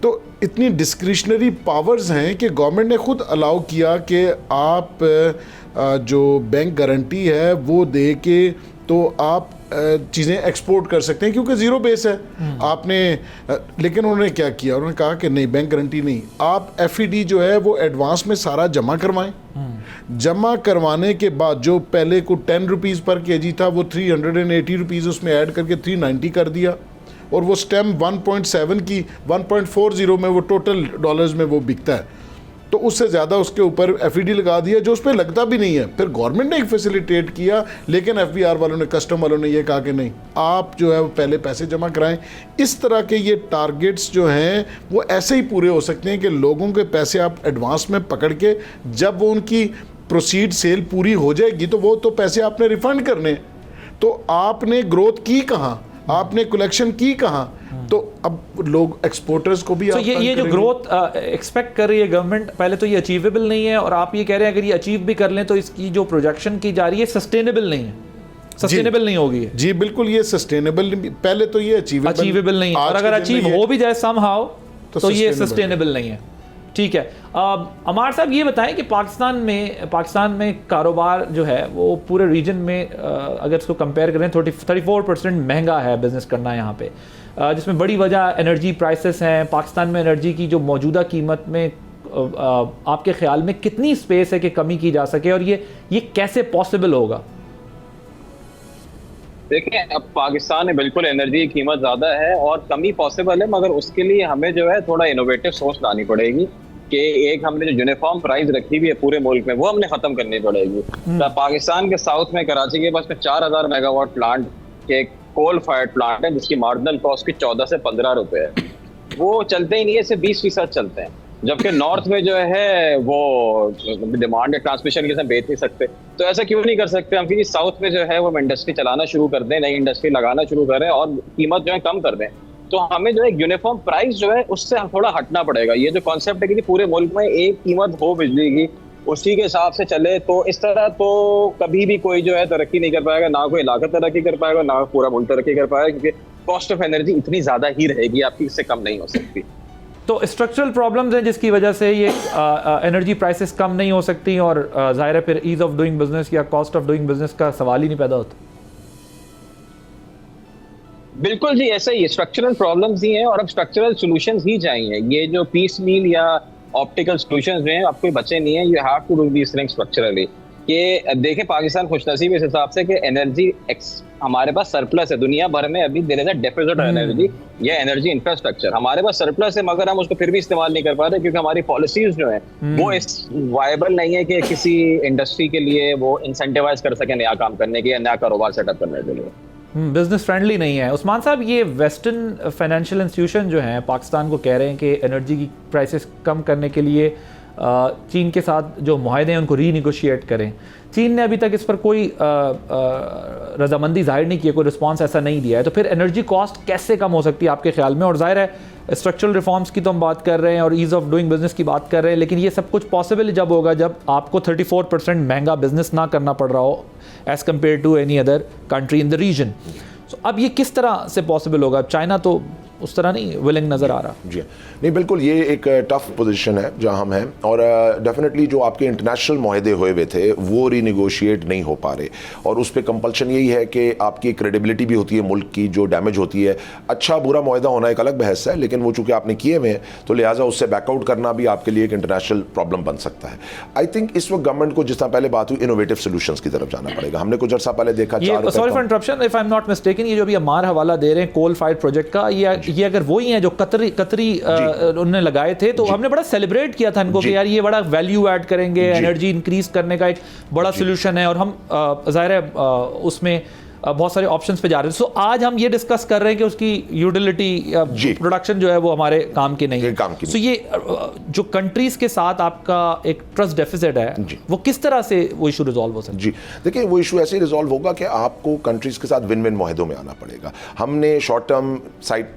تو اتنی discretionary powers ہیں کہ گورنمنٹ نے خود الاؤ کیا کہ آپ جو بینک گارنٹی ہے وہ دے کے تو آپ چیزیں ایکسپورٹ کر سکتے ہیں کیونکہ زیرو بیس ہے آپ نے. لیکن انہوں نے کیا کیا, انہوں نے کہا کہ نہیں, بینک گارنٹی نہیں, آپ ایف ای ڈی جو ہے وہ ایڈوانس میں سارا جمع کروائیں. جمع کروانے کے بعد جو پہلے کو 10 روپیز پر کے جی تھا وہ 380 روپیز اس میں ایڈ کر کے 390 کر دیا, اور وہ سٹیم 1.7 کی 1.40 میں وہ ٹوٹل ڈالرز میں وہ بکتا ہے, تو اس سے زیادہ اس کے اوپر ایف ای ڈی لگا دیا جو اس پہ لگتا بھی نہیں ہے. پھر گورنمنٹ نے ایک فیسیلیٹیٹ کیا, لیکن ایف بی آر والوں نے, کسٹم والوں نے یہ کہا کہ نہیں, آپ جو ہے وہ پہلے پیسے جمع کرائیں. اس طرح کے یہ ٹارگٹس جو ہیں وہ ایسے ہی پورے ہو سکتے ہیں کہ لوگوں کے پیسے آپ ایڈوانس میں پکڑ کے جب وہ ان کی پروسیڈ سیل پوری ہو جائے گی تو وہ تو پیسے آپ نے ریفنڈ کرنے. تو آپ نے گروتھ کی کہاں, آپ نے کلیکشن کی کہاں؟ تو اب لوگ ایکسپورٹرز کو بھی یہ جو گروتھ ایکسپیکٹ کر رہی ہے گورنمنٹ, پہلے تو یہ اچیویبل نہیں ہے, اور آپ یہ کہہ رہے ہیں اگر یہ اچیو بھی کر لیں تو اس کی جو پروجیکشن کی جا رہی ہے سسٹینیبل نہیں ہے, سسٹینیبل نہیں ہوگی. جی بالکل, یہ سسٹینیبل پہلے تو یہ اچیویبل نہیں ہے, اور اگر اچیو ہو بھی جائے سم ہاؤ تو یہ سسٹینیبل نہیں ہے. ٹھیک ہے, عمار صاحب یہ بتائیں کہ پاکستان میں کاروبار جو ہے وہ پورے ریجن میں اگر اس کو کمپیئر کریں 34% مہنگا ہے بزنس کرنا یہاں پہ, جس میں بڑی وجہ انرجی پرائسز ہیں. پاکستان میں انرجی کی جو موجودہ قیمت میں آپ کے خیال میں کتنی اسپیس ہے کہ کمی کی جا سکے, اور یہ کیسے پاسبل ہوگا؟ دیکھیں, اب پاکستان میں بالکل انرجی کی قیمت زیادہ ہے اور کمی پاسبل ہے, مگر اس کے لیے ہمیں جو ہے تھوڑا انوویٹو سوچ لانی پڑے گی کہ ایک ہم نے جو یونیفارم پرائز رکھی ہوئی ہے پورے ملک میں وہ ہم نے ختم کرنی پڑے گی. پاکستان کے ساؤتھ میں کراچی کے پاس میں 4000 میگا واٹ پلانٹ کے کول فائرڈ پلانٹ ہے جس کی مارجنل کاسٹ کی 14 سے 15 روپے ہے, وہ چلتے ہی نہیں ہے, صرف 20% چلتے ہیں. جبکہ نارتھ میں جو ہے وہ ڈیمانڈ ٹرانسمیشن کے ساتھ بیچ نہیں سکتے. تو ایسا کیوں نہیں کر سکتے ہم کہ ساؤتھ میں جو ہے وہ انڈسٹری چلانا شروع کر دیں, نئی انڈسٹری لگانا شروع کریں اور قیمت جو ہے کم کر دیں. تو ہمیں جو ہے یونیفارم پرائز جو ہے اس سے تھوڑا ہٹنا پڑے گا. یہ جو کانسیپٹ ہے کہ پورے ملک میں ایک قیمت ہو بجلی کی, اسی کے حساب سے چلے, تو اس طرح تو کبھی بھی کوئی جو ہے ترقی نہیں کر پائے گا, نہ کوئی علاقہ ترقی کر پائے گا, نہ پورا ملک ترقی کر پائے گا, کیونکہ کاسٹ آف انرجی اتنی زیادہ ہی رہے گی آپ کی, اس سے کم نہیں ہو سکتی. تو اسٹرکچرل پرابلمز ہیں جس کی وجہ سے یہ انرجی پرائسز کم نہیں ہو سکتی, اور ظاہر ہے پھر ایز آف ڈوئنگ بزنس یا کاسٹ آف ڈوئنگ بزنس کا سوال ہی نہیں پیدا ہوتا. بالکل جی, ایسا ہی اسٹرکچرل پرابلمز ہی ہیں, اور اب اسٹرکچرل سولوشنز ہی چاہیے. یہ جو پیس میل یا آپٹیکل سولوشنز ہیں آپ کوئی بچے نہیں ہیں, you have to do this things structurally. کہ دیکھیں پاکستان خوش نصیب اس حساب سے کہ انرجی ہمارے پاس سرپلس ہے. دنیا بھر میں ابھی دیر از اے ڈیفیسٹ انرجی یا انرجی انفراسٹرکچر ہمارے پاس سرپلس ہے, مگر ہم اس کو پھر بھی استعمال نہیں کر پاتے کیونکہ ہماری پالیسیز جو ہیں وہ وائبل نہیں ہے کہ کسی انڈسٹری کے لیے وہ انسینٹیوائز کر سکے نیا کام کرنے کے یا نیا کاروبار سیٹ اپ کرنے کے لیے. بزنس فرینڈلی نہیں ہے. عثمان صاحب, یہ ویسٹرن فائنینشیل انسٹیٹیوشن جو ہیں پاکستان کو کہہ رہے ہیں کہ انرجی کی پرائسز کم کرنے کے لیے چین کے ساتھ جو معاہدے ہیں ان کو ری نیگوشیٹ کریں. چین نے ابھی تک اس پر کوئی رضامندی ظاہر نہیں کی, کوئی رسپانس ایسا نہیں دیا ہے. تو پھر انرجی کاسٹ کیسے کم ہو سکتی ہے آپ کے خیال میں؟ اور ظاہر ہے اسٹرکچرل ریفارمز کی تو ہم بات کر رہے ہیں اور ایز آف ڈوئنگ بزنس کی بات کر رہے ہیں, لیکن یہ سب کچھ پاسبل جب ہوگا جب آپ کو 34% مہنگا بزنس نہ کرنا پڑ رہا ہو as compared to any other country in the region. اب یہ کس طرح سے پاسبل ہوگا؟ چائنا تو اس طرح نہیں ولنگ نظر آ رہا. جی نہیں, بالکل یہ ایک ٹف پوزیشن ہے جہاں ہم ہیں, اور ڈیفینیٹلی جو آپ کے انٹرنیشنل معاہدے ہوئے ہوئے تھے وہ ری نیگوشیٹ نہیں ہو پا رہے, اور اس پہ کمپلشن یہی ہے کہ آپ کی کریڈیبلٹی بھی ہوتی ہے ملک کی جو ڈیمیج ہوتی ہے. اچھا برا معاہدہ ہونا ایک الگ بحث ہے, لیکن وہ چونکہ آپ نے کیے ہوئے ہیں تو لہٰذا اس سے بیک آؤٹ کرنا بھی آپ کے لیے ایک انٹرنیشنل پرابلم بن سکتا ہے. آئی تھنک اس وقت گورنمنٹ کو جس طرح پہلے بات ہوئی انوویٹو سولوشنز کی طرف جانا پڑے گا. ہم نے کچھ عرصہ پہلے دیکھا, sorry for interruption, if I am not mistaken, یہ جو ابھی عمار حوالہ دے رہے ہیں کول فائرڈ پروجیکٹ کا, یہ اگر وہی ہیں جو قطری انہوں نے لگائے تھے تو ہم نے بڑا سیلیبریٹ کیا تھا ان کو کہ یار یہ بڑا ویلیو ایڈ کریں گے, انرجی انکریز کرنے کا ایک بڑا سولوشن ہے, اور ہم ظاہر ہے اس میں بہت سارے آپشنز پہ جا رہے ہیں. سو آج ہم یہ ڈسکس کر رہے ہیں کہ اس کی یوٹیلیٹی پروڈکشن جو ہے وہ ہمارے کام کی نہیں ہے. سو یہ جو کنٹریز کے ساتھ آپ کا ایک ٹرسٹ ڈیفیسٹ ہے وہ کس طرح سے وہ ایشو ریزالو ہو سکتا ہے؟ جی دیکھیں, وہ ایشو ایسے ہی ریزالو ہوگا کہ آپ کو کنٹریز کے ساتھ ون ون معاہدوں میں آنا پڑے گا. ہم نے شارٹ ٹرم سائٹ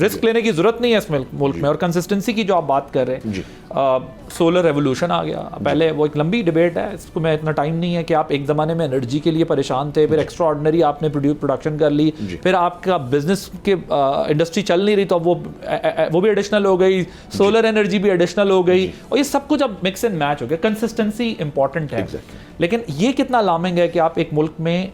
رسک لینے کی ضرورت نہیں ہے اس ملک میں. اور کنسسٹنسی کی جو آپ بات کر رہے ہیں, سولر ریولوشن آ گیا پہلے, وہ ایک لمبی ڈبیٹ ہے, اس کو میں اتنا ٹائم نہیں ہے کہ آپ ایک زمانے میں انرجی کے لیے پریشان تھے, پھر ایکسٹرا آرڈنری آپ نے پروڈکشن کر لی, پھر آپ کا بزنس کے انڈسٹری چل نہیں رہی تو اب وہ بھی ایڈیشنل ہو گئی, سولر انرجی بھی ایڈیشنل ہو گئی, اور یہ سب کچھ اب مکس اینڈ میچ ہو گیا. کنسسٹنسی امپورٹنٹ ہے, لیکن یہ کتنا الارمنگ ہے کہ آپ ایک ملک میں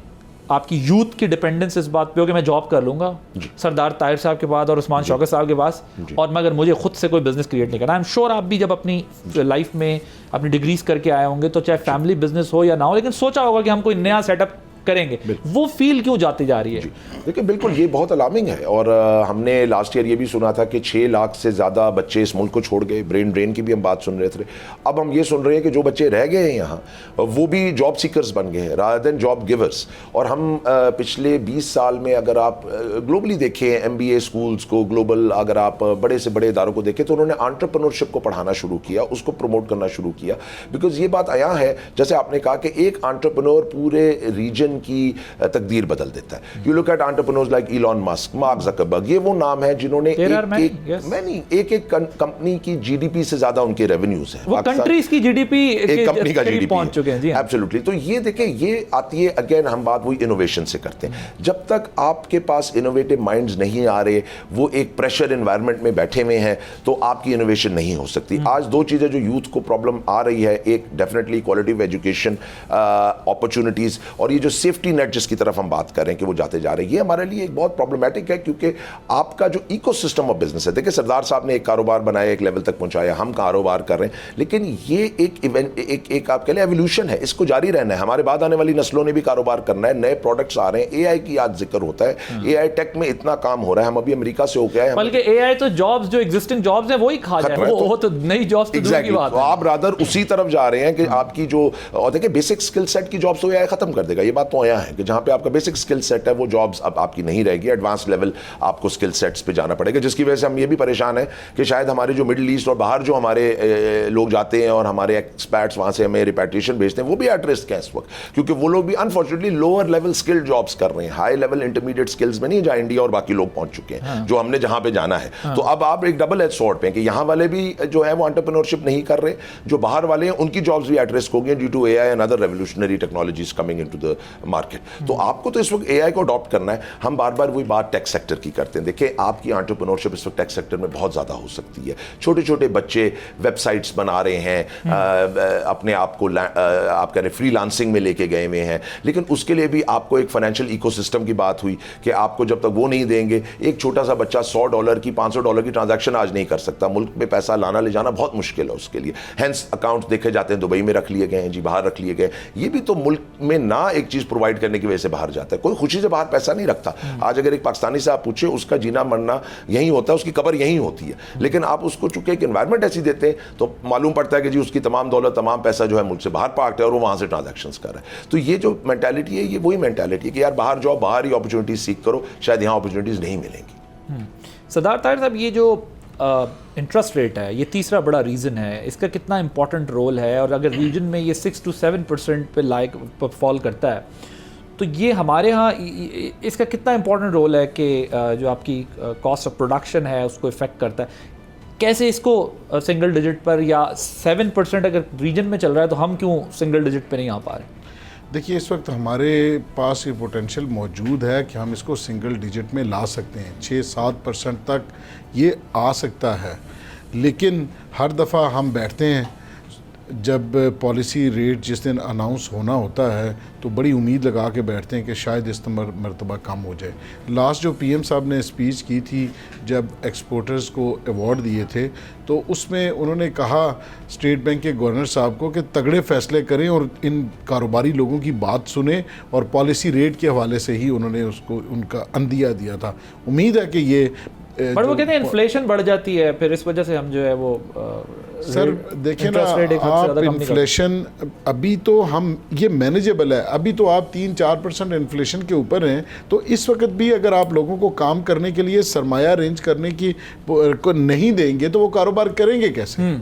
آپ کی یوتھ کی ڈپینڈنس اس بات پہ ہو کہ میں جاب کر لوں گا سردار طاہر صاحب کے بعد اور عثمان شوکت صاحب کے پاس, اور مگر مجھے خود سے کوئی بزنس کریٹ نہیں کرنا. آئی ایم شیور آپ بھی جب اپنی لائف میں اپنی ڈگریز کر کے آئے ہوں گے تو چاہے فیملی بزنس ہو یا نہ ہو, لیکن سوچا ہوگا کہ ہم کوئی نیا سیٹ اپ کریں گے. وہ فیل کیوں جاتی جا رہی ہے؟ دیکھیں بالکل یہ بہت الارمنگ ہے, اور ہم نے لاسٹ ایئر یہ بھی سنا تھا کہ 6 لاکھ سے زیادہ بچے اس ملک کو چھوڑ گئے. برین ڈرین کی بھی ہم بات سن رہے تھے. اب ہم یہ سن رہے ہیں کہ جو بچے رہ گئے ہیں یہاں وہ بھی جاب سیکرز بن گئے ہیں رادر دین جاب گیورز. اور ہم پچھلے 20 سال میں اگر آپ گلوبلی دیکھیں MBA اسکولز کو, گلوبل اگر آپ بڑے سے بڑے اداروں کو دیکھیں تو انہوں نے انٹرپرینورشپ کو پڑھانا شروع کیا, اس کو پروموٹ کرنا شروع کیا. بیکاز یہ بات آیا ہے جیسے آپ نے کہا کہ ایک انٹرپرینور پورے ریجن کی تقدیر بدل دیتا ہے. You look at entrepreneurs like Elon Musk, Mark Zuckerberg, یہ وہ نام ہیں جنہوں نے ایک کمپنی کی GDP سے زیادہ ان کے ریونیوز ہیں, وہ کنٹریز کی GDP ایک کمپنی کا GDP پہنچ چکے ہیں. ایبسولوٹلی. تو یہ دیکھیں یہ آتی ہے اگین ہم بات وہی انوویشن سے کرتے ہیں. جب تک آپ کے پاس انوویٹو مائنڈز نہیں آ رہے, وہ ایک پریشر انوائرمنٹ میں بیٹھے ہوئے ہیں, تو آپ کی انوویشن نہیں ہو سکتی. آج 2 چیزیں جو یوتھ کو پرابلم آ رہی ہے, ایک definitely quality of education opportunities, اور یہ جو سیفٹی نیٹ جس کی طرف ہم بات کر رہے ہیں کہ وہ جاتے جا رہے ہیں, یہ ہمارے لیے ایک بہت پرابلمٹک ہے. کیونکہ آپ کا جو ایکو سسٹم آف بزنس ہے, دیکھیں سردار صاحب نے ایک کاروبار بنایا, ایک لیول تک پہنچایا, ہم کاروبار کر رہے ہیں, لیکن یہ ایک آپ کہہ لیں ایولیوشن ہے, اس کو جاری رہنا ہے. ہمارے بعد آنے والی نسلوں نے بھی کاروبار کرنا ہے, نئے پروڈکٹس آ رہے ہیں. AI کی آج ذکر ہوتا ہے, AI ٹیک میں اتنا کام ہو رہا ہے. ہم ابھی امریکہ سے ہو کے آئے, بلکہ AI تو جابز جو ایگزسٹنگ جابز ہیں وہی کھا جائے, وہ تو نئی جابز تو دور کی بات ہے. آپ رادر اسی طرف جا رہے ہیں کہ آپ کی جو, اور دیکھیں بیسک اسکل سیٹ کی جابس تو AI ختم کر دے گا. یہ بات تو آیا ہے کہ جہاں پہ آپ کا بیسک اسکل سیٹ ہے وہ جابس اب آپ کی نہیں رہے گی. ایڈوانس لیول آپ کو اسکل سیٹس پہ جانا پڑے گا, جس کی وجہ سے ہم یہ بھی پریشان ہیں کہ شاید ہمارے جو مڈل ایسٹ اور باہر جو ہمارے لوگ جاتے ہیں اور ہمارے ایکسپیرٹس وہاں سے ہمیں ریپیٹیشن بھیجتے ہیں, وہ بھی ایٹ رسک ہیں اس وقت, کیونکہ وہ لوگ بھی unfortunately lower level skill jobs کر رہے ہیں. ہائی لیول انٹرمیڈیٹ اسکلز میں نہیں جہاں انڈیا اور باقی لوگ پہنچ چکے ہیں, جو ہم نے جہاں پہ جانا ہے. تو اب آپ ایک ڈبل ایج سورڈ پہ ہیں کہ یہاں والے بھی جو ہے وہ انٹرپرینورشپ نہیں کر رہے, جو باہر والے ہیں ان کی جابس بھی ایٹ رسک ہو گئی due to AI and other revolutionary technologies coming into the market. تو آپ کو تو اس وقت AI کو اڈاپٹ کرنا ہے. ہم بار بار وہی بات ٹیک سیکٹر کی کرتے ہیں. دیکھیں آپ کی انٹرپرینورشپ اس وقت ٹیک سیکٹر میں بہت زیادہ ہو سکتی ہے. چھوٹے چھوٹے بچے ویب سائٹس بنا رہے ہیں, اپنے آپ کو آپ کہہ رہے فری لانسنگ میں لے کے گئے ہوئے ہیں, لیکن اس کے لیے بھی آپ کو ایک فائنینشیل ایکو سسٹم کی بات ہوئی کہ آپ کو جب تک وہ نہیں دیں گے, ایک چھوٹا سا بچہ $100 کی $500 کی ٹرانزیکشن آج نہیں کر سکتا. ملک میں پیسہ لانا لے جانا بہت مشکل ہے اس کے لیے. ہینس اکاؤنٹ دیکھے جاتے ہیں دبئی میں رکھ لیے گئے ہیں, جی باہر رکھ لیے گئے. یہ بھی تو ملک میں نہ ایک چیز پرووائڈ کرنے کی وجہ سے باہر جاتا ہے. کوئی خوشی سے باہر پیسہ نہیں رکھتا. آج اگر ایک پاکستانی سے آپ پوچھیں, اس کا جینا مرنا یہی ہوتا ہے, اس کی قبر یہی ہوتی ہے, لیکن آپ اس کو چونکہ ایک انوائرمنٹ ایسی دیتے ہیں تو معلوم پڑتا ہے کہ جی اس کی تمام دولت تمام پیسہ جو ہے ملک سے باہر پارکڈ ہے اور وہ وہاں سے ٹرانزیکشنز کر رہا ہے. تو یہ جو مینٹالٹی ہے, یہ وہی مینٹالٹی ہے کہ یار باہر جاؤ, باہر ہی اپرچونیٹیز سیکھ کرو, شاید یہاں اپرچونیٹیز نہیں ملیں گی. سردار طاہر صاحب, یہ جو انٹرسٹ ریٹ ہے, یہ تیسرا بڑا ریزن ہے, اس کا کتنا امپورٹنٹ رول ہے, اور اگر ریجن میں یہ 6 to 7% پہ لائک فال کرتا ہے تو یہ ہمارے ہاں اس کا کتنا امپورٹنٹ رول ہے کہ جو آپ کی کاسٹ آف پروڈکشن ہے اس کو افیکٹ کرتا ہے. کیسے اس کو سنگل ڈیجٹ پر, یا 7% اگر ریجن میں چل رہا ہے تو ہم کیوں سنگل ڈیجٹ پہ نہیں آ پا رہے؟ دیکھیے اس وقت ہمارے پاس یہ پوٹینشیل موجود ہے کہ ہم اس کو سنگل ڈیجٹ میں لا سکتے ہیں. 6-7% تک یہ آ سکتا ہے, لیکن ہر دفعہ ہم بیٹھتے ہیں جب پالیسی ریٹ جس دن اناؤنس ہونا ہوتا ہے تو بڑی امید لگا کے بیٹھتے ہیں کہ شاید اس مرتبہ کم ہو جائے. لاسٹ جو PM صاحب نے اسپیچ کی تھی جب ایکسپورٹرز کو ایوارڈ دیے تھے, تو اس میں انہوں نے کہا اسٹیٹ بینک کے گورنر صاحب کو کہ تگڑے فیصلے کریں اور ان کاروباری لوگوں کی بات سنیں, اور پالیسی ریٹ کے حوالے سے ہی انہوں نے اس کو ان کا عندیہ دیا تھا. امید ہے کہ یہ بٹ وہ کہتے ہیں انفلیشن بڑھ جاتی ہے, پھر اس وجہ سے ہم جو ہے وہ سر دیکھیں نا آپ انفلیشن ابھی تو ہم یہ مینیجبل ہے, ابھی تو آپ 3-4% انفلیشن کے اوپر ہیں. تو اس وقت بھی اگر آپ لوگوں کو کام کرنے کے لیے سرمایہ ارینج کرنے کی کو نہیں دیں گے تو وہ کاروبار کریں گے کیسے؟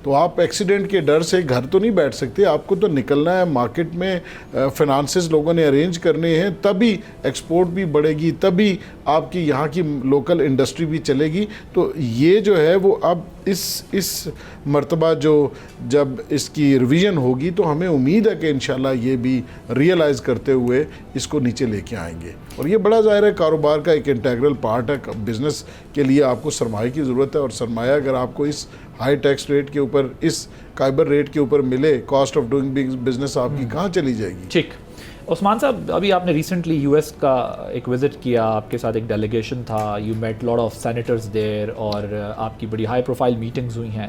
تو آپ ایکسیڈنٹ کے ڈر سے گھر تو نہیں بیٹھ سکتے, آپ کو تو نکلنا ہے مارکیٹ میں, فنانسز لوگوں نے ارینج کرنے ہیں, تبھی ایکسپورٹ بھی بڑھے گی, تبھی آپ کی یہاں کی لوکل انڈسٹری بھی چلے گی. تو یہ جو ہے وہ اب اس مرتبہ جب اس کی ریویژن ہوگی تو ہمیں امید ہے کہ انشاءاللہ یہ بھی ریئلائز کرتے ہوئے اس کو نیچے لے کے آئیں گے. اور یہ بڑا ظاہر ہے کاروبار کا ایک انٹیگرل پارٹ ہے. بزنس کے لیے آپ کو سرمایہ کی ضرورت ہے, اور سرمایہ اگر آپ کو اس ہائی ٹیکس ریٹ کے اوپر, اس کائبر ریٹ کے اوپر ملے, کاسٹ آف ڈوئنگ بزنس آپ کی کہاں چلی جائے گی. ٹھیک. عثمان صاحب, ابھی آپ نے ریسنٹلی یو ایس کا ایک وزٹ کیا, آپ کے ساتھ ایک ڈیلیگیشن تھا, you met lot of senators there, اور آپ کی بڑی ہائی پروفائل میٹنگز ہوئی ہیں.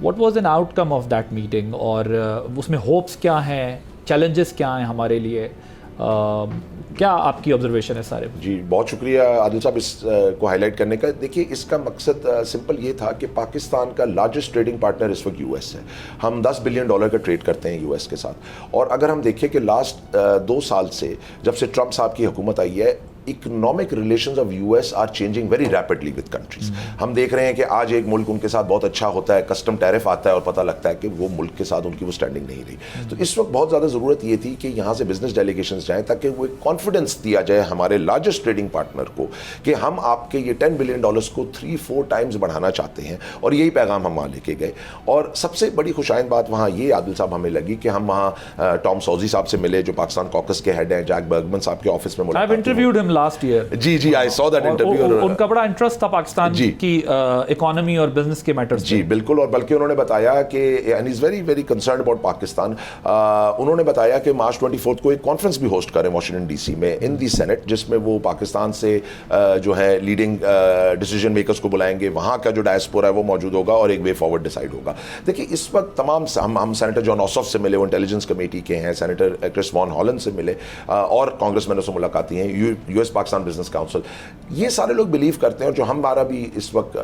What was an outcome of that meeting, اور اس میں ہوپس کیا ہیں, چیلنجز کیا ہیں ہمارے لیے, کیا آپ کی آبزرویشن ہے سارے؟ جی بہت شکریہ عادل صاحب اس کو ہائی لائٹ کرنے کا. دیکھیے اس کا مقصد سمپل یہ تھا کہ پاکستان کا لارجسٹ ٹریڈنگ پارٹنر اس وقت یو ایس ہے. ہم $10 بلین کا ٹریڈ کرتے ہیں یو ایس کے ساتھ, اور اگر ہم دیکھیں کہ لاسٹ 2 سال سے جب سے ٹرمپ صاحب کی حکومت آئی ہے, economic relations of U S R changing very rapidly with countries. ہم دیکھ رہے ہیں کہ آج ایک ملک ان کے ساتھ بہت اچھا ہوتا ہے, کسٹم ٹیرف آتا ہے اور پتہ لگتا ہے کہ وہ ملک کے ساتھ ان کی وہ اسٹینڈنگ نہیں رہی. تو اس وقت بہت زیادہ ضرورت یہ تھی کہ یہاں سے بزنس ڈیلیگیشنز جائیں تاکہ وہ ایک کانفیڈنس دیا جائے ہمارے لارجسٹ ٹریڈنگ پارٹنر کو کہ ہم آپ کے یہ $10 بلین کو 3-4 ٹائمز بڑھانا چاہتے ہیں, اور یہی پیغام ہم وہاں لے کے گئے. اور سب سے بڑی خوشائند بات وہاں یہ عادل صاحب ہمیں لگی کہ ہم وہاں ٹام سوزی صاحب سے ملے جو پاکستان کوکس کے ہیڈ ہیں, جیک برگمن صاحب کے آفس میں ملاقات. جی I saw that interview. ان کا بڑا انٹرسٹ تھا پاکستان کی اکانومی اور بزنس کے میٹرز. جی بالکل, اور بلکہ انہوں نے بتایا کہ and is very very concerned about Pakistan. انہوں نے بتایا کہ مارچ 24 کو ایک کانفرنس بھی ہوسٹ کریں واشنگٹن ڈی سی میں ان دی سینٹ, جس میں وہ پاکستان سے جو ہے لیڈنگ ڈیسیجن میکرز کو بلائیں گے, وہاں کا جو ڈائسپورا ہے وہ موجود ہوگا اور ایک وے فارورڈ ڈیسائیڈ ہوگا. دیکھیے اس وقت تمام ہم سینیٹر جان اوسف سے ملے, وہ انٹیلیجنس کمیٹی کے ہیں, سینیٹر کرس وان ہالن سے ملے, اور کانگریس مینوں سے ملاقاتیں ہیں, U S Pakistan business council. یہ سارے لوگ بلیو کرتے ہیں, اور جو ہمارا بھی اس وقت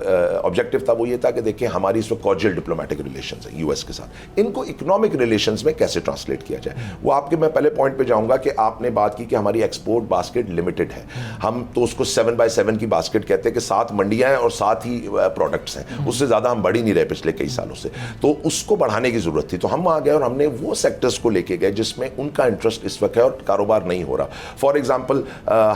آبجیکٹو تھا وہ یہ تھا کہ دیکھیں ہماری اس وقت کارڈیل ڈپلومیٹک ریلیشنز ہیں یو ایس کے ساتھ, ان کو اکنامک ریلیشنز میں کیسے ٹرانسلیٹ کیا جائے. وہ آپ کے میں پہلے پوائنٹ پہ جاؤں گا کہ آپ نے بات کی کہ ہماری ایکسپورٹ باسکٹ لمیٹڈ ہے. ہم تو اس کو 7x7 کی باسکٹ کہتے ہیں کہ 7 منڈیاں ہیں اور 7 ہی پروڈکٹس ہیں, اس سے زیادہ ہم بڑھ ہی نہیں رہے پچھلے کئی سالوں سے. تو اس کو بڑھانے کی ضرورت تھی, تو ہم وہاں گئے اور ہم نے وہ سیکٹرز کو لے کے گئے جس میں ان کا انٹرسٹ اس وقت ہے اور کاروبار نہیں ہو رہا. فار ایگزامپل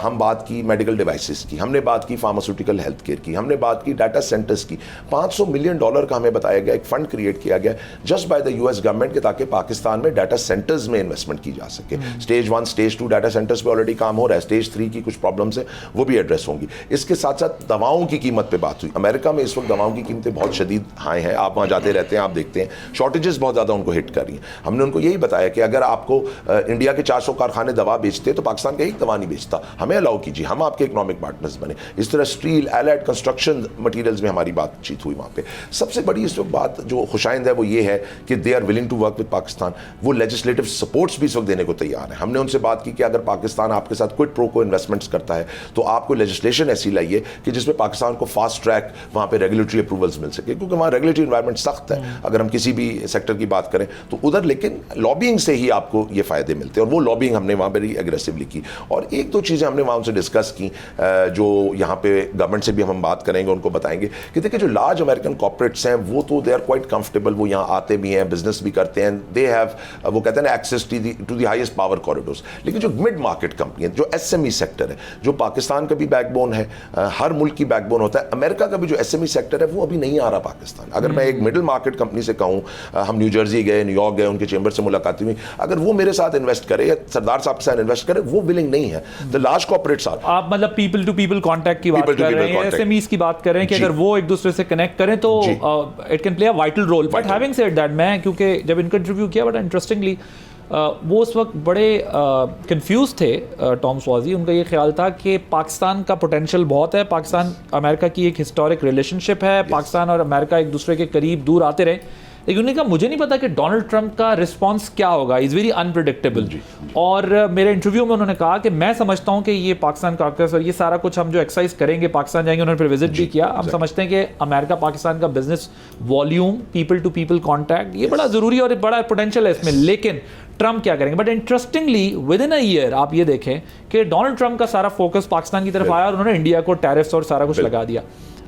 ہم بات کی میڈیکل ڈیوائسز کی, ہم نے بات کی فارماسیوٹیکل ہیلتھ کیئر کی, ہم نے بات کی ڈاٹا سینٹرز کی. $500 ملین کا ہمیں بتایا گیا ایک فنڈ کریٹ کیا گیا just by the U S government کے, تاکہ پاکستان میں ڈاٹا سینٹرز میں انویسٹمنٹ کی جا سکے. اسٹیج 1 اسٹیج 2 ڈاٹا سینٹرز پہ آلریڈی کام ہو رہا ہے, اسٹیج 3 کی کچھ پرابلمس ہیں وہ بھی ایڈریس ہوں گی. اس کے ساتھ ساتھ دواؤں کی قیمت پہ بات ہوئی. امریکہ میں اس وقت دواؤں کی قیمتیں بہت شدید ہائی ہیں, آپ وہاں جاتے رہتے ہیں, آپ دیکھتے ہیں شارٹیجز بہت زیادہ ان کو ہٹ کر رہی ہیں. ہم نے ان کو یہی بتایا کہ اگر آپ کو انڈیا کے 400 کارخانے دوا بیچتے تو پاکستان کا ایک دوا نہیں بیچتا, ہمیں الاؤ کیجیے, ہم آپ کے اکنامک پارٹنرز بنے. اس طرح اسٹیل ایلائڈ کنسٹرکشن مٹیریلز میں ہماری بات چیت ہوئی وہاں پہ. سب سے بڑی اس وقت بات جو خوشائند ہے وہ یہ ہے کہ they are willing to work with Pakistan. وہ لیجسلیٹو سپورٹس بھی اس وقت دینے کو تیار ہیں. ہم نے ان سے بات کی کہ اگر پاکستان آپ کے ساتھ کوئٹ پرو کو انویسٹمنٹس کرتا ہے تو آپ کو لیجسلیشن ایسی لائیے کہ جس میں پاکستان کو فاسٹ ٹریک وہاں پہ ریگولیٹری اپروولز مل سکے, کیونکہ وہاں ریگولیٹری انوائرمنٹ سخت ہے اگر ہم کسی بھی سیکٹر کی بات کریں تو ادھر, لیکن لابینگ سے ہی آپ کو یہ فائدے ملتے ہیں, اور وہ لابینگ ہم نے وہاں پہ اگریسولی کی. اور ایک دو چیزیں ہم نے وہاں ان سے ڈسکس کی جو یہاں پہ گورنمنٹ سے بھی ہم بات کریں گے, ان کو بتائیں گے کہ دیکھیں جو لارج امریکن کارپوریٹس ہیں وہ تو دے آر کوائٹ کمفرٹیبل, وہ یہاں آتے بھی ہیں, بزنس بھی کرتے ہیں, دے ہیو وہ کہتے ہیں نا access to the highest power corridors. لیکن جو مڈ مارکیٹ کمپنی ہے, جو ایس ایم ای سیکٹر ہے, جو پاکستان کا بھی بیک بون ہے, ہر ملک کی بیک بون ہوتا ہے, امریکہ کا بھی جو ایس ایم ای سیکٹر ہے وہ ابھی نہیں آ رہا پاکستان. اگر میں ایک مڈل مارکیٹ کمپنی سے کہوں, ہم نیو جرسی گئے, نیو یارک گئے, ان کے چیمبر سے ملاقات ہوئی, اگر وہ میرے ساتھ انویسٹ کرے یا سردار صاحب کے ساتھ انویسٹ کرے, وہ ولنگ نہیں ہے. دا لارج کارپوریٹس آر, آپ مطلب پیپل ٹو پیپل کانٹیکٹ کی بات کر رہے ہیں, ایس ایم ایز کی بات کر رہے ہیں کہ اگر وہ ایک دوسرے سے کنیکٹ کریں تو it can play a vital role. But having said that, میں کیونکہ جب ان کا انٹرویو کیا بڑا انٹرسٹنگلی وہ اس وقت بڑے کنفیوز تھے ٹام سوازی. ان کا یہ خیال تھا کہ پاکستان کا پوٹینشیل بہت ہے, پاکستان امریکہ کی ایک ہسٹورک ریلیشن شپ ہے, پاکستان اور امریکہ ایک دوسرے کے قریب دور آتے رہے, لیکن انہوں نے کہا مجھے نہیں پتا کہ ڈونلڈ ٹرمپ کا رسپانس کیا ہوگا, از ویری انپریڈکٹیبل. اور میرے انٹرویو میں انہوں نے کہا کہ میں سمجھتا ہوں کہ یہ پاکستان کاکس اور یہ سارا کچھ ہم جو ایکسرسائز کریں گے, پاکستان جائیں گے, انہوں نے پھر وزٹ بھی کیا, ہم سمجھتے ہیں کہ امریکہ پاکستان کا business volume, people to people contact, یہ بڑا ضروری اور بڑا پوٹینشیل ہے اس میں. لیکن ٹرمپ کیا کریں گے؟ But interestingly within a year آپ یہ دیکھیں کہ ڈونلڈ ٹرمپ کا سارا فوکس پاکستان کی طرف آیا اور انہوں نے انڈیا کو ٹیرفس اور سارا کچھ لگا دیا.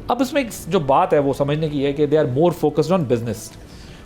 اب اس میں جو بات ہے وہ سمجھنے کی ہے کہ they are more focused on business.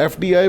FDI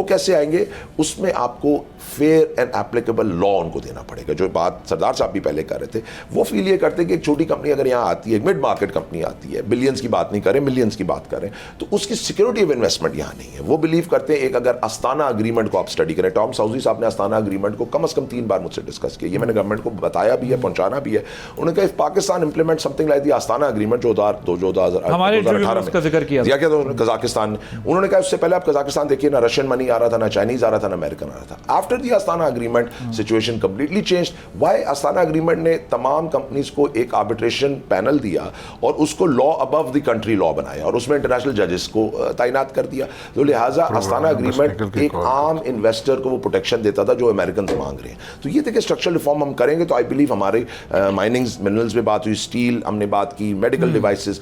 وہ کیسے آئیں گے؟ اس میں آپ کو فیئر اینڈ ایپلیکیبل لا ان کو دینا پڑے گا. جو بات سردار صاحب بھی پہلے کر رہے تھے, وہ فیل یہ کرتے کہ ایک چھوٹی کمپنی اگر یہاں آتی ہے, ایک مڈ مارکیٹ کمپنی آتی ہے, بلینز کی بات نہیں کریں, ملینز کی بات کریں, تو اس کی سیکورٹی آف انویسٹمنٹ یہاں نہیں ہے. وہ بلیو کرتے ہیں ایک اگر استانا اگریمنٹ کو آپ اسٹڈی کریں, ٹام ساؤزی صاحب نے استانا اگریمنٹ کو کم از کم 3 بار مجھ سے ڈسکس کیا, یہ میں نے گورنمنٹ کو بتایا بھی ہے, پہنچانا بھی ہے. انہوں نے کہا Pakistan implement something like the Astana agreement جو 2018 کا ذکر کیا کیا قزاقستان. انہوں نے کہا اس سے پہلے آپ قزاقستان دیکھیے, نہ رشین منی آ رہا تھا, نہ چائنیز آ رہا تھا, نہ امریکن آ رہا تھا. After the Astana agreement situation completely change. Why? Astana agreement نے تمام کمپنیز کو ایک آربیٹریشن پینل دیا اور اس کو لا ابو دی کنٹری لا بنایا اور اس میں انٹرنیشنل ججز کو تعینات کر دیا. تو لہٰذا استانا اگریمنٹ ایک عام انویسٹر کو وہ پروٹیکشن دیتا تھا جو امریکنز مانگ رہے ہیں. تو یہ دیکھیں اسٹرکچرل ریفارم ہم کریں گے تو آئی بلیو ہمارے مائننگز منرلز میں بات ہوئی, اسٹیل ہم نے بات کی, میڈیکل ڈیوائسز,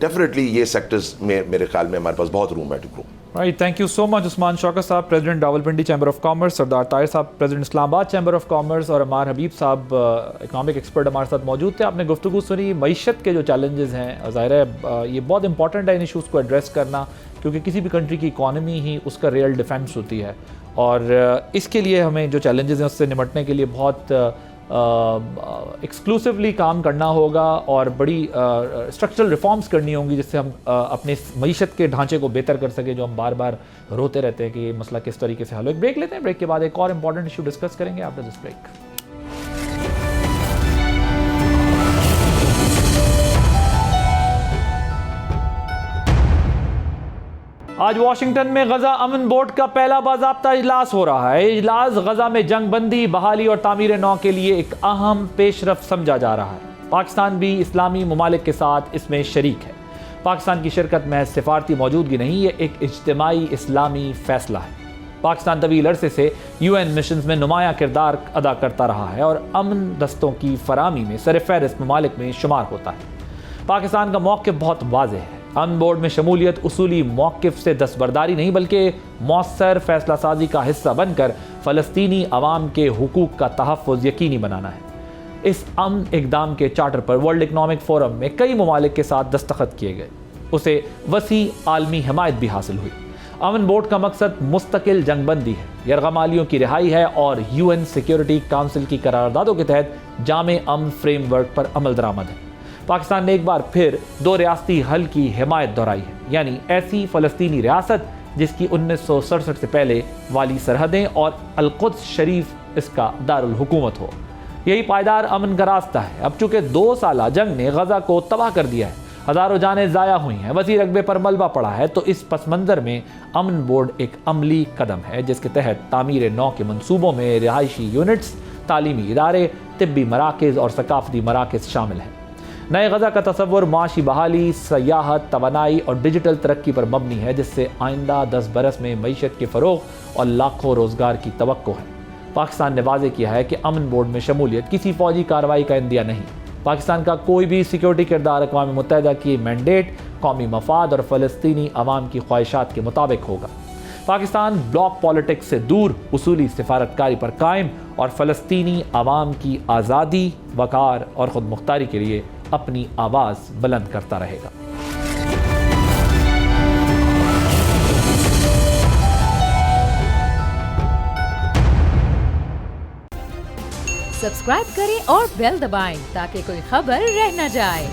ڈیفینیٹلی یہ سیکٹرز میں میرے خیال میں ہمارے پاس بہت روم ہے to grow. Right, thank you so much Usman Shaukat صاحب, president Rawalpindi chamber of commerce, Sardar Tahir صاحب پریزیڈنٹ اسلام آباد چیمبر آف کامرس, اور عمار حبیب صاحب اکنامک ایکسپرٹ ہمارے ساتھ موجود تھے. آپ نے گفتگو سنی معیشت کے جو چیلنجز ہیں, ظاہر ہے یہ بہت امپورٹنٹ ہے ان ایشوز کو ایڈریس کرنا, کیونکہ کسی بھی کنٹری کی اکانومی ہی اس کا ریئل ڈیفینس ہوتی ہے, اور اس کے لیے ہمیں جو چیلنجز ہیں اس سے نمٹنے کے لیے بہت ایکسکلوسیولی کام کرنا ہوگا اور بڑی اسٹرکچرل ریفارمز کرنی ہوں گی جس سے ہم اپنے معیشت کے ڈھانچے کو بہتر کر سکیں, جو ہم بار بار روتے رہتے ہیں کہ یہ مسئلہ کس طریقے سے حل ہو. ایک بریک لیتے ہیں, بریک کے بعد ایک اور امپورٹنٹ ایشو ڈسکس کریں گے آفٹر دس بریک. آج واشنگٹن میں غزہ امن بورڈ کا پہلا باضابطہ اجلاس ہو رہا ہے. اجلاس غزہ میں جنگ بندی, بحالی اور تعمیر نو کے لیے ایک اہم پیش رفت سمجھا جا رہا ہے. پاکستان بھی اسلامی ممالک کے ساتھ اس میں شریک ہے. پاکستان کی شرکت محض سفارتی موجودگی نہیں, یہ ایک اجتماعی اسلامی فیصلہ ہے. پاکستان طویل عرصے سے UN مشنز میں نمایاں کردار ادا کرتا رہا ہے اور امن دستوں کی فراہمی میں سر فہرست ممالک میں شمار ہوتا ہے. پاکستان کا موقف بہت واضح ہے. امن بورڈ میں شمولیت اصولی موقف سے دستبرداری نہیں بلکہ مؤثر فیصلہ سازی کا حصہ بن کر فلسطینی عوام کے حقوق کا تحفظ یقینی بنانا ہے. اس امن اقدام کے چارٹر پر ورلڈ اکنامک فورم میں کئی ممالک کے ساتھ دستخط کیے گئے. اسے وسیع عالمی حمایت بھی حاصل ہوئی. امن بورڈ کا مقصد مستقل جنگ بندی ہے, یرغمالیوں کی رہائی ہے اور UN سیکیورٹی کونسل کی قراردادوں کے تحت جامع امن فریم ورک پر عمل درآمد ہے. پاکستان نے ایک بار پھر 2 ریاستی حل کی حمایت دہرائی ہے, یعنی ایسی فلسطینی ریاست جس کی 1967 سے پہلے والی سرحدیں اور القدس شریف اس کا دارالحکومت ہو. یہی پائیدار امن کا راستہ ہے. اب چونکہ 2 سالہ جنگ نے غزہ کو تباہ کر دیا ہے, ہزاروں جانیں ضائع ہوئی ہیں, وسیع رقبے پر ملبہ پڑا ہے, تو اس پس منظر میں امن بورڈ ایک عملی قدم ہے جس کے تحت تعمیر نو کے منصوبوں میں رہائشی یونٹس, تعلیمی ادارے, طبی مراکز اور ثقافتی مراکز شامل ہیں. نئے غزہ کا تصور معاشی بحالی, سیاحت, توانائی اور ڈیجیٹل ترقی پر مبنی ہے, جس سے آئندہ 10 برس میں معیشت کے فروغ اور لاکھوں روزگار کی توقع ہے. پاکستان نے واضح کیا ہے کہ امن بورڈ میں شمولیت کسی فوجی کارروائی کا اندیہ نہیں. پاکستان کا کوئی بھی سیکیورٹی کردار اقوام متحدہ کی مینڈیٹ, قومی مفاد اور فلسطینی عوام کی خواہشات کے مطابق ہوگا. پاکستان بلاک پالیٹکس سے دور اصولی سفارتکاری پر قائم اور فلسطینی عوام کی آزادی, وقار اور خود مختاری کے لیے اپنی آواز بلند کرتا رہے گا. سبسکرائب کریں اور بیل دبائیں تاکہ کوئی خبر رہ نہ جائے.